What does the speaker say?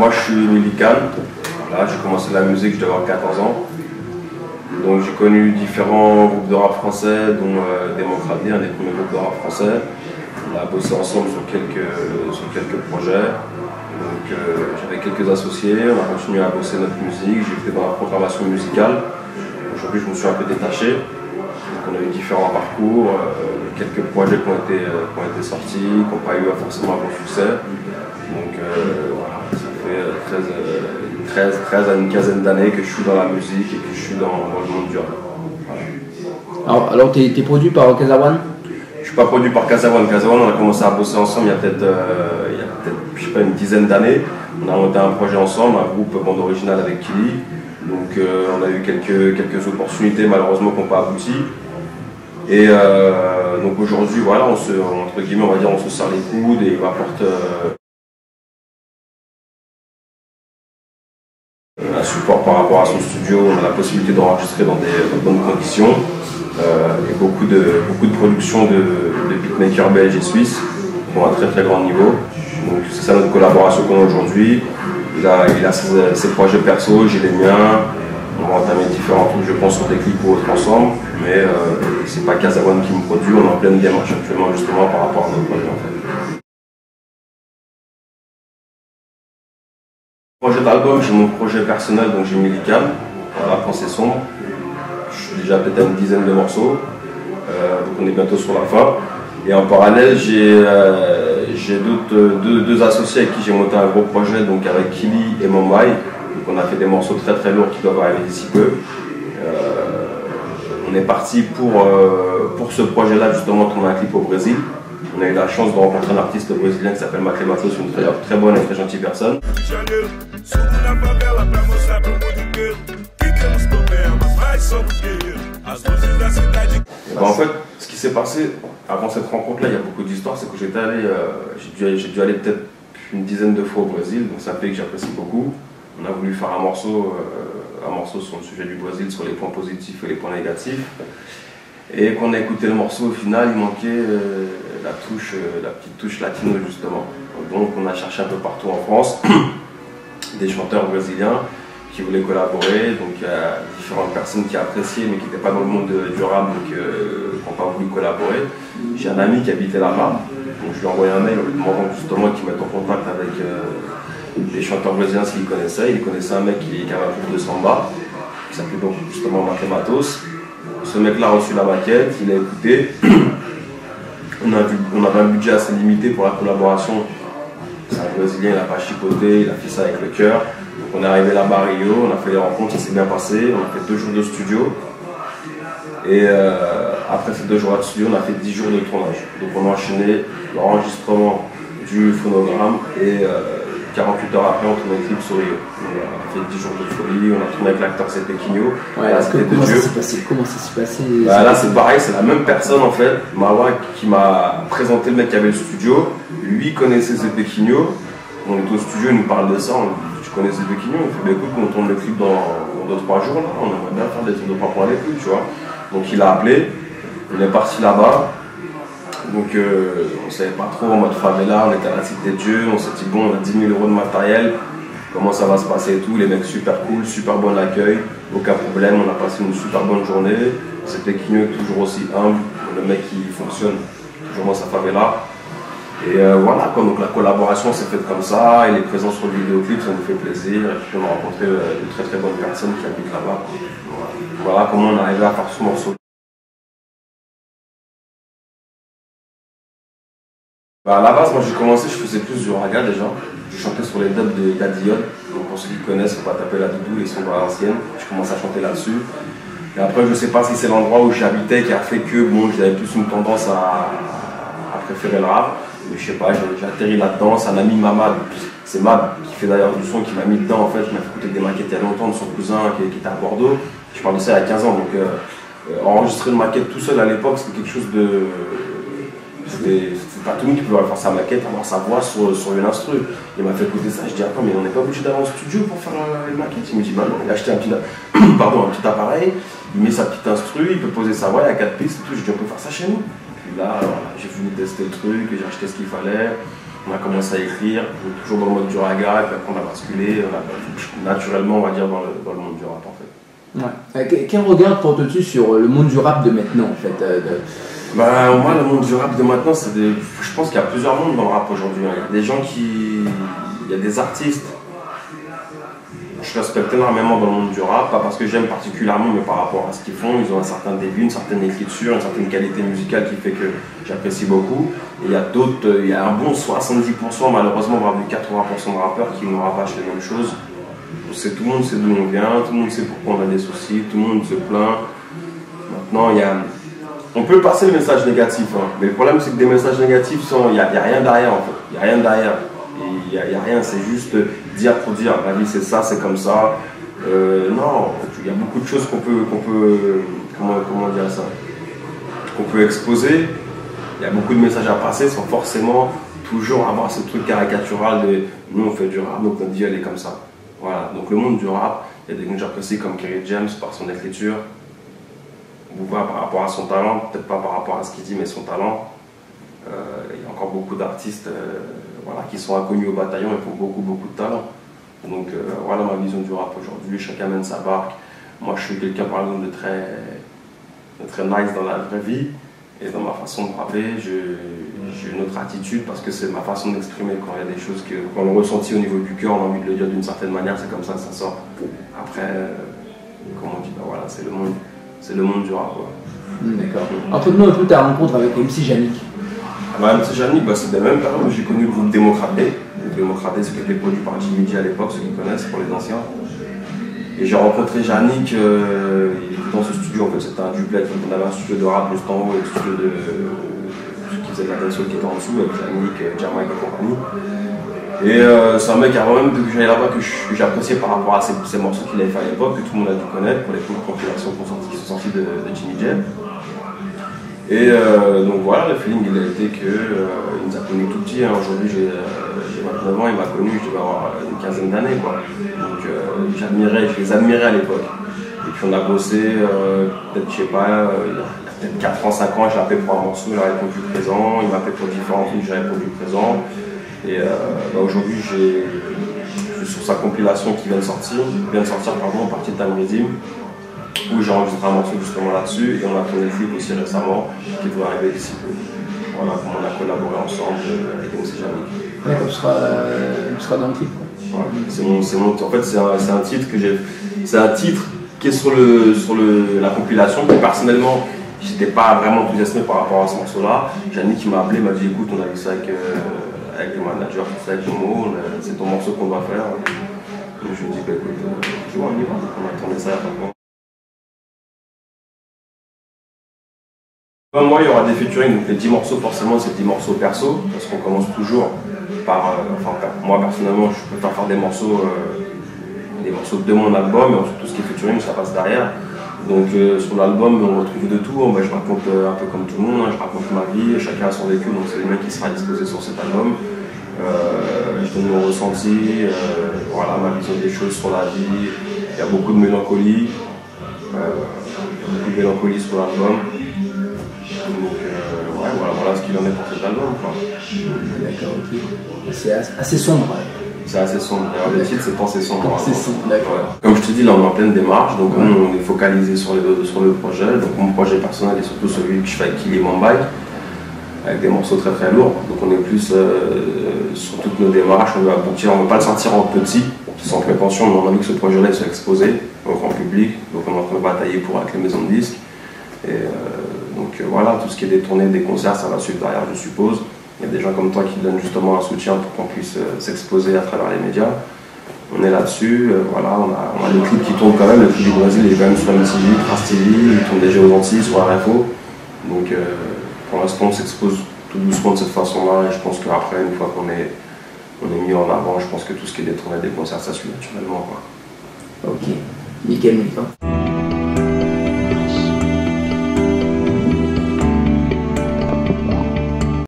moi je suis milican. Voilà, j'ai commencé la musique, je devais avoir 14 ans. Donc j'ai connu différents groupes de rap français, dont Démocratie, un des premiers groupes de rap français. On a bossé ensemble sur quelques projets. Donc j'avais quelques associés, on a continué à bosser notre musique, j'ai été dans la programmation musicale. Aujourd'hui je me suis un peu détaché. Donc on a eu différents parcours, quelques projets qui ont été sortis, qui n'ont pas eu forcément un bon succès. Donc voilà, ça fait 13 à une quinzaine d'années que je suis dans la musique et que je suis dans le monde du rap. Voilà. Alors tu es produit par Kazawan? Je ne suis pas produit par Kazawan. Kazawan, on a commencé à bosser ensemble il y a peut-être je sais pas, une dizaine d'années. On a monté un projet ensemble, un groupe bande originale avec Kili. Donc on a eu quelques opportunités malheureusement qui n'ont pas abouti. Et donc aujourd'hui, voilà, entre guillemets, on va dire, on se serre les coudes et il m'apporte un support par rapport à son studio. On a la possibilité d'enregistrer dans de bonnes conditions. Et beaucoup de productions de beatmakers belges et suisses pour un très très grand niveau. Donc c'est ça notre collaboration qu'on a aujourd'hui. Il a ses projets perso, j'ai les miens. On va entamer différents trucs, je pense, sur des clips ou autres ensemble. Mais c'est pas Kazawan qui me produit, on est en pleine démarche actuellement justement par rapport à nos projets en fait. Projet d'album, j'ai mon projet personnel, donc j'ai Milican, voilà, quand c'est sombre. Je suis déjà peut-être à une dizaine de morceaux, donc on est bientôt sur la fin. Et en parallèle, j'ai deux associés avec qui j'ai monté un gros projet, donc avec Kili et Momai. Donc on a fait des morceaux très très lourds qui doivent arriver d'ici peu. On est parti pour ce projet-là justement tourner un clip au Brésil. On a eu la chance de rencontrer un artiste brésilien qui s'appelle Maclematos, une très bonne et très gentille personne. Et ben en fait, ce qui s'est passé avant cette rencontre-là, il y a beaucoup d'histoires, c'est que j'ai dû aller peut-être une dizaine de fois au Brésil, donc c'est un pays que j'apprécie beaucoup. On a voulu faire un morceau sur le sujet du Brésil, sur les points positifs et les points négatifs. Et quand on a écouté le morceau, au final, il manquait la petite touche latino justement. Donc on a cherché un peu partout en France des chanteurs brésiliens qui voulaient collaborer. Donc il y a différentes personnes qui appréciaient mais qui n'étaient pas dans le monde du rap, donc qui n'ont pas voulu collaborer. J'ai un ami qui habitait là-bas, donc je lui ai envoyé un mail en lui demandant justement qu'il mette en contact avec des chanteurs brésiliens s'il connaissait. Il connaissait un mec qui avait un groupe de samba, qui s'appelait donc justement Maclematos. Ce mec-là a reçu la maquette, il a écouté. On avait un budget assez limité pour la collaboration. C'est un Brésilien, il n'a pas chipoté, il a fait ça avec le cœur. Donc on est arrivé là-bas à Rio, on a fait les rencontres, ça s'est bien passé. On a fait 2 jours de studio. Et après ces 2 jours de studio, on a fait 10 jours de tournage. Donc on a enchaîné l'enregistrement du phonogramme et 48 heures après, on tournait le clip sur Rio. On a fait 10 jours de folie, on a tourné avec l'acteur Pequinho. Ouais, comment ça s'est passé bah, là, c'est pareil, c'est la même personne en fait, Mawa, qui m'a présenté le mec qui avait le studio. Lui connaissait Pequinho. On est au studio, il nous parle de ça. Tu connais Pequinho? Il fait bah, écoute, on tourne le clip dans 2-3 jours, là. On aimerait bien faire des trucs de pas pour les clips, tu vois. Donc il a appelé, on est parti là-bas. Donc on ne savait pas trop en mode favela, on était à la Cité de Dieu, on s'est dit bon, on a 10 000 € de matériel, comment ça va se passer et tout. Les mecs super cool, super bon accueil, aucun problème, on a passé une super bonne journée. C'était Pequinho toujours aussi humble, le mec qui fonctionne toujours dans sa favela. Et voilà, donc la collaboration s'est faite comme ça, et les présences sur le vidéoclip, ça nous fait plaisir. Et puis on a rencontré de très très bonnes personnes qui habitent là-bas. Voilà comment on est arrivé à faire ce morceau. Bah, à la base, moi j'ai commencé, je faisais plus du raga déjà. Je chantais sur les dubs de Daddion. Donc pour ceux qui connaissent, on va taper la doudou, les sons à l'ancienne. Je commence à chanter là-dessus. Et après, je sais pas si c'est l'endroit où j'habitais qui a fait que bon, j'avais plus une tendance à préférer le rap. Mais je sais pas, j'ai atterri là-dedans. C'est un ami Mamad, c'est Mad qui fait d'ailleurs du son, qui m'a mis dedans en fait. Je m'ai fait écouter des maquettes il y a longtemps de son cousin qui était à Bordeaux. Je parle de ça il y a 15 ans. Donc enregistrer une maquette tout seul à l'époque, c'était quelque chose de. C'était pas tout le monde qui pouvait faire sa maquette, avoir sa voix sur une instru. Il m'a fait écouter ça, je dis attends mais on n'est pas obligé d'aller en studio pour faire une maquette. Il me dit bah non, il a acheté un petit appareil, il met sa petite instru, il peut poser sa voix, il y a 4 pistes et tout, je dis on peut faire ça chez nous. Puis là, voilà, j'ai voulu tester le truc, j'ai acheté ce qu'il fallait. On a commencé à écrire, toujours dans le mode du raga, et puis après on a basculé, naturellement, on va dire, dans le monde du rap en fait. Ouais. Quel regard portes-tu sur le monde du rap de maintenant en fait Bah, moi, le monde du rap de maintenant, je pense qu'il y a plusieurs mondes dans le rap aujourd'hui. Il y a des gens il y a des artistes. Je respecte énormément dans le monde du rap, pas parce que j'aime particulièrement, mais par rapport à ce qu'ils font. Ils ont un certain début, une certaine écriture, une certaine qualité musicale qui fait que j'apprécie beaucoup. Et il y a d'autres, il y a un bon 70%, malheureusement, voire du 80% de rappeurs qui nous rabâchent les mêmes choses. Tout le monde sait d'où on vient, tout le monde sait pourquoi on a des soucis, tout le monde se plaint. Maintenant, on peut passer le message négatif, hein, mais le problème c'est que des messages négatifs, il n'y a rien derrière en fait. Il n'y a rien derrière. Il n'y a rien, c'est juste dire pour dire, la vie c'est ça, c'est comme ça. Non, il y a beaucoup de choses qu'on peut comment dire ça, qu'on peut exposer. Il y a beaucoup de messages à passer sans forcément toujours avoir ce truc caricatural de nous on fait du rap, donc notre vie elle est comme ça. Voilà, donc le monde du rap, il y a des gens que j'apprécie comme Kerry James par son écriture, par rapport à son talent, peut-être pas par rapport à ce qu'il dit, mais son talent. Il y a encore beaucoup d'artistes voilà, qui sont inconnus au bataillon et qui ont beaucoup de talent. Donc voilà ma vision du rap aujourd'hui, chacun mène sa barque. Moi je suis quelqu'un par exemple de très nice dans la vraie vie, et dans ma façon de rapper, j'ai une autre attitude parce que c'est ma façon d'exprimer quand il y a des choses qu'on a ressenties au niveau du cœur, on a envie de le dire d'une certaine manière, c'est comme ça que ça sort. Après, comme on dit, bah voilà, c'est le monde du rap. D'accord. Raconte-nous un peu ta rencontre avec MC Yannick. Bah, MC Yannick, bah, c'est des mêmes périodes où j'ai connu le groupe Démocrate D. Le Démocrate D, c'est qui était produit par Jimmy G à l'époque, ceux qui connaissent, pour les anciens. Et j'ai rencontré Yannick, il était dans ce studio, en fait, c'était un duplex, donc on avait un studio de rap juste en haut et un studio de qui faisait de la dancehall qui était en dessous, avec Yannick, Jamaïque et compagnie. Et c'est un mec avant même que j'allais là-bas que j'appréciais par rapport à ces morceaux qu'il avait fait à l'époque, que tout le monde a dû connaître pour les compilations qui sont sorties de Jimmy J. Et donc voilà, le feeling il a été qu'il nous a connus tout petit. Hein. Aujourd'hui j'ai 29 ans, il m'a connu, je devais avoir une quinzaine d'années. Donc je les admirais à l'époque. Et puis on a bossé, peut-être je sais pas, il y a peut-être 4 ans, 5 ans, j'ai appelé pour un morceau, il a répondu présent, il m'a appelé pour différents trucs, j'ai répondu présent. Et aujourd'hui je suis sur sa compilation qui vient de sortir, Partie de Time Redeem, où j'ai enregistré un morceau justement là-dessus, et on a tourné le clip aussi récemment, qui doit arriver d'ici peu. Voilà, comme on a collaboré ensemble avec MC Yannick. Ouais, comme tu seras dans le clip. Ouais, en fait c'est un titre que c'est un titre qui est sur la compilation, que personnellement j'étais pas vraiment enthousiasmé par rapport à ce morceau-là. Yannick qui m'a appelé, m'a dit écoute, on a vu ça avec le manager, tout ça avec Jomo, c'est ton morceau qu'on doit faire. Et je lui ai dit bah écoute, tu vois, on y va, on a tourné ça il y a pas longtemps. Moi, il y aura des featuring, donc les 10 morceaux, forcément, c'est 10 morceaux perso, parce qu'on commence toujours par. Moi, personnellement, je préfère faire des morceaux de mon album, et ensuite tout ce qui est featuring, ça passe derrière. Donc, sur l'album, on retrouve de tout. Je raconte un peu comme tout le monde, je raconte ma vie, chacun a son vécu, donc c'est le mec qui sera disposé sur cet album. Je donne mon ressenti, voilà, ma vision des choses sur la vie. Il y a beaucoup de mélancolie, sur l'album. Donc voilà ce qu'il en est pour cet album. D'accord, ok. C'est assez sombre. C'est assez sombre. Alors, le titre c'est Pensée sombre. C'est sombre, d'accord. Ouais. Comme je te dis, là on est en pleine démarche, donc on est focalisé sur le projet. Donc mon projet personnel est surtout celui que je fais avec Kili Mumbai, avec des morceaux très très lourds. Donc on est plus sur toutes nos démarches, on veut aboutir, on ne veut pas le sortir en petit, sans prétention, mais on a envie que ce projet-là soit exposé au grand public. Donc on est en train de batailler avec les maisons de disques. Et donc voilà, tout ce qui est des tournées, des concerts, ça va suivre derrière, je suppose. Il y a des gens comme toi qui donnent justement un soutien pour qu'on puisse s'exposer à travers les médias. On est là-dessus, voilà, on a le clip qui tourne quand même, le clip du Brésil il est quand même sur MTV, Trace TV, il tourne déjà aux Antilles, sur RFO. Donc pour l'instant on s'expose tout doucement de cette façon-là, et je pense qu'après, une fois qu'on est mis en avant, je pense que tout ce qui est des tournées, des concerts, ça suit naturellement. Ok, nickel, nickel.